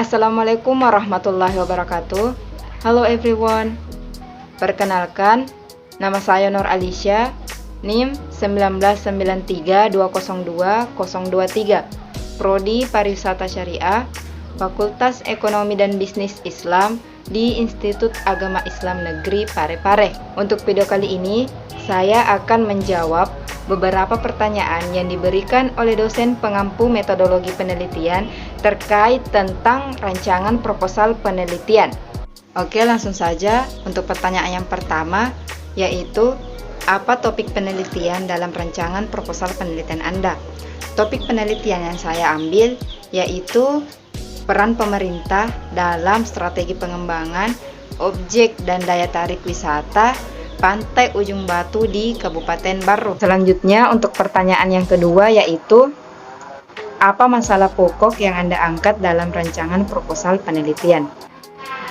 Assalamualaikum warahmatullahi wabarakatuh. Halo everyone. Perkenalkan, nama saya Nur Alisha, NIM 19932020023, Prodi Pariwisata Syariah, Fakultas Ekonomi dan Bisnis Islam di Institut Agama Islam Negeri Parepare. Untuk video kali ini, saya akan menjawab beberapa pertanyaan yang diberikan oleh dosen pengampu metodologi penelitian terkait tentang rancangan proposal penelitian. Oke, langsung saja untuk pertanyaan yang pertama, yaitu apa topik penelitian dalam rancangan proposal penelitian Anda? Topik penelitian yang saya ambil yaitu peran pemerintah dalam strategi pengembangan objek dan daya tarik wisata Pantai Ujung Batu di Kabupaten Barru. Selanjutnya untuk pertanyaan yang kedua yaitu apa masalah pokok yang Anda angkat dalam rancangan proposal penelitian?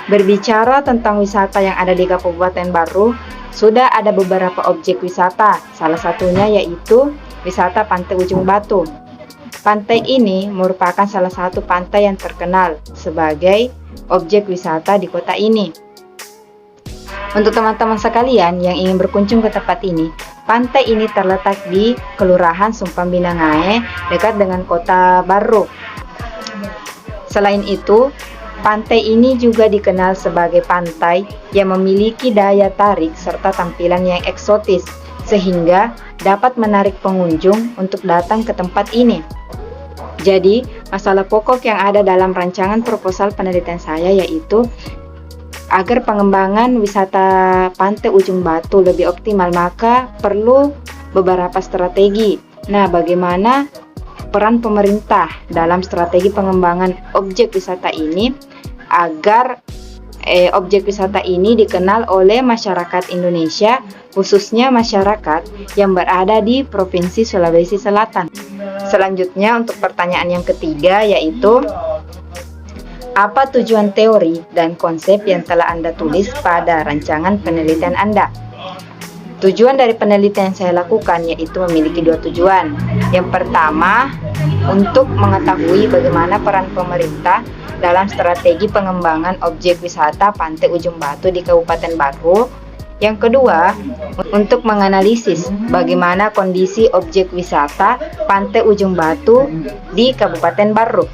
Berbicara tentang wisata yang ada di Kabupaten Barru, sudah ada beberapa objek wisata, salah satunya yaitu wisata Pantai Ujung Batu. Pantai ini merupakan salah satu pantai yang terkenal sebagai objek wisata di kota ini. Untuk teman-teman sekalian yang ingin berkunjung ke tempat ini, pantai ini terletak di Kelurahan Sumpang Binangae, dekat dengan kota Barru. Selain itu, pantai ini juga dikenal sebagai pantai yang memiliki daya tarik serta tampilan yang eksotis, sehingga dapat menarik pengunjung untuk datang ke tempat ini. Jadi, masalah pokok yang ada dalam rancangan proposal penelitian saya yaitu agar pengembangan wisata Pantai Ujung Batu lebih optimal, maka perlu beberapa strategi. Nah, bagaimana peran pemerintah dalam strategi pengembangan objek wisata ini agar objek wisata ini dikenal oleh masyarakat Indonesia, khususnya masyarakat yang berada di Provinsi Sulawesi Selatan. Selanjutnya untuk pertanyaan yang ketiga yaitu apa tujuan teori dan konsep yang telah Anda tulis pada rancangan penelitian Anda? Tujuan dari penelitian yang saya lakukan yaitu memiliki dua tujuan. Yang pertama, untuk mengetahui bagaimana peran pemerintah dalam strategi pengembangan objek wisata Pantai Ujung Batu di Kabupaten Barru. Yang kedua, untuk menganalisis bagaimana kondisi objek wisata Pantai Ujung Batu di Kabupaten Barru.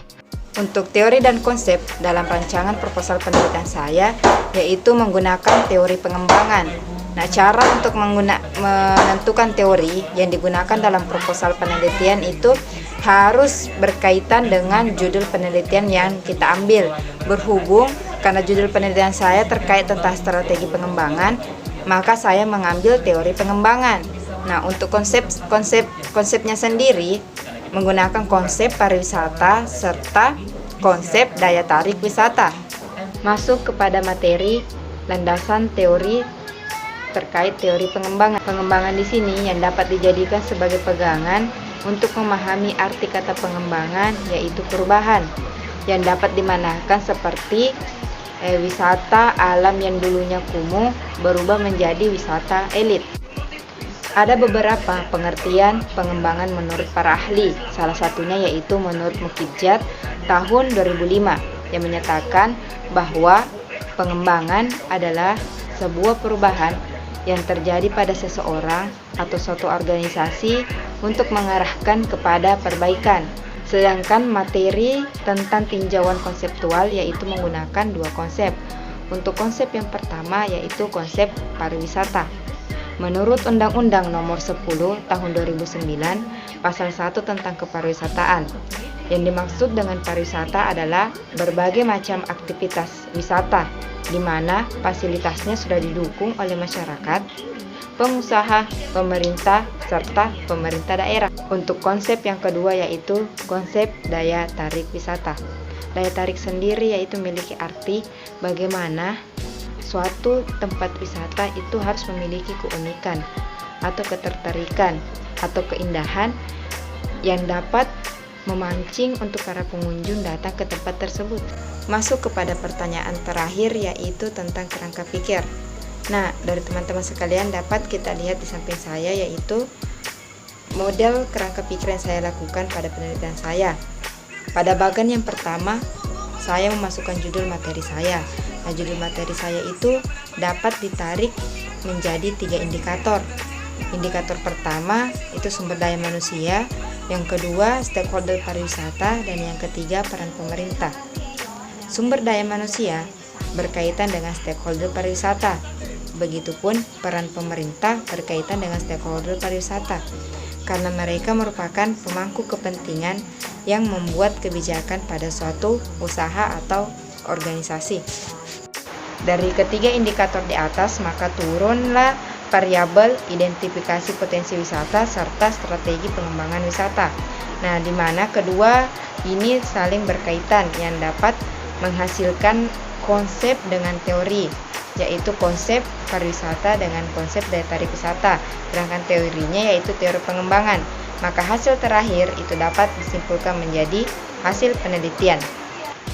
Untuk teori dan konsep dalam rancangan proposal penelitian saya yaitu menggunakan teori pengembangan. Nah, cara untuk menentukan teori yang digunakan dalam proposal penelitian itu harus berkaitan dengan judul penelitian yang kita ambil. Berhubung karena judul penelitian saya terkait tentang strategi pengembangan, maka saya mengambil teori pengembangan. Nah, untuk konsepnya sendiri menggunakan konsep pariwisata serta konsep daya tarik wisata. Masuk kepada materi landasan teori terkait teori pengembangan. Pengembangan di sini yang dapat dijadikan sebagai pegangan untuk memahami arti kata pengembangan yaitu perubahan yang dapat dimanakan seperti wisata alam yang dulunya kumuh berubah menjadi wisata elit. Ada beberapa pengertian pengembangan menurut para ahli, salah satunya yaitu menurut Mukijat tahun 2005 yang menyatakan bahwa pengembangan adalah sebuah perubahan yang terjadi pada seseorang atau suatu organisasi untuk mengarahkan kepada perbaikan. Sedangkan materi tentang tinjauan konseptual yaitu menggunakan dua konsep. Untuk konsep yang pertama yaitu konsep pariwisata. Menurut Undang-Undang Nomor 10 Tahun 2009, Pasal 1 tentang kepariwisataan. Yang dimaksud dengan pariwisata adalah berbagai macam aktivitas wisata, di mana fasilitasnya sudah didukung oleh masyarakat, pengusaha, pemerintah, serta pemerintah daerah. Untuk konsep yang kedua yaitu konsep daya tarik wisata. Daya tarik sendiri yaitu memiliki arti bagaimana suatu tempat wisata itu harus memiliki keunikan atau ketertarikan atau keindahan yang dapat memancing untuk para pengunjung datang ke tempat tersebut. Masuk kepada pertanyaan terakhir yaitu tentang kerangka pikir. Nah, dari teman-teman sekalian dapat kita lihat di samping saya yaitu model kerangka pikir yang saya lakukan pada penelitian saya. Pada bagian yang pertama, saya memasukkan judul materi saya. Nah, judul materi saya itu dapat ditarik menjadi 3 indikator. Indikator pertama itu sumber daya manusia, yang kedua stakeholder pariwisata, dan yang ketiga peran pemerintah. Sumber daya manusia berkaitan dengan stakeholder pariwisata. Begitupun peran pemerintah berkaitan dengan stakeholder pariwisata, karena mereka merupakan pemangku kepentingan yang membuat kebijakan pada suatu usaha atau organisasi. Dari ketiga indikator di atas, maka turunlah variabel identifikasi potensi wisata serta strategi pengembangan wisata. Nah, di mana kedua ini saling berkaitan yang dapat menghasilkan konsep dengan teori, yaitu konsep pariwisata dengan konsep daya tarik wisata, sedangkan teorinya yaitu teori pengembangan. Maka hasil terakhir itu dapat disimpulkan menjadi hasil penelitian.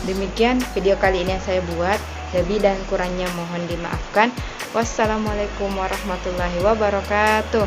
Demikian video kali ini yang saya buat, lebih dan kurangnya mohon dimaafkan. Wassalamualaikum warahmatullahi wabarakatuh.